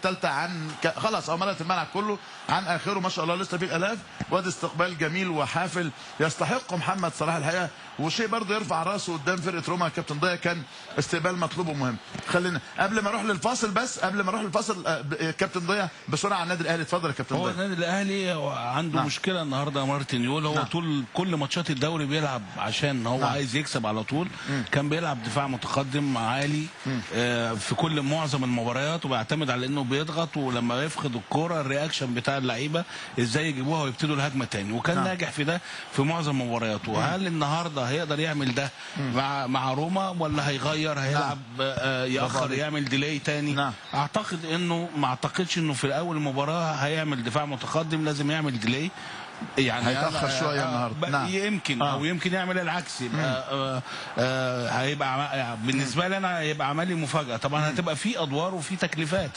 الثالثه عن خلاص او ملأت الملعب كله عن اخره ما شاء الله، لسه في الالاف. وادي استقبال جميل وحافل يستحق محمد صلاح الحقيقه، وشيء برضه يرفع راسه قدام فرقه روما. كابتن ضياء كان استقبال مطلوب ومهم. خلينا قبل ما اروح للفاصل، بس قبل ما اروح للفاصل كابتن ضياء بسرعه عن النادي الاهلي. اتفضل يا كابتن ضياء. هو النادي الاهلي عنده مشكله النهارده يا مارتن يول. هو كل ماتشات الدوري بيلعب عشان هو عايز يكسب على طول. كان بيلعب دفاع متقدم عالي في كل معظم المباريات، وبيعتمد على انه بيضغط، ولما يفقد الكوره الرياكشن بتاع اللعيبه ازاي يجيبوها ويبتدوا الهجمه تاني، وكان ناجح في ده في معظم مبارياته. هل النهارده هيقدر يعمل ده مع روما، ولا هيغير هيلعب يأخر يعمل ديلي تاني؟ اعتقد انه ما اعتقدش انه في اول المباراه هيعمل دفاع متقدم، لازم يعمل ديلي، يعني هيتاخر شويه النهارده. يمكن او يمكن يعمل العكس. يبقى هيبقى بالنسبه لي انا هيبقى عملي مفاجاه. طبعا هتبقى في ادوار وفي تكليفات.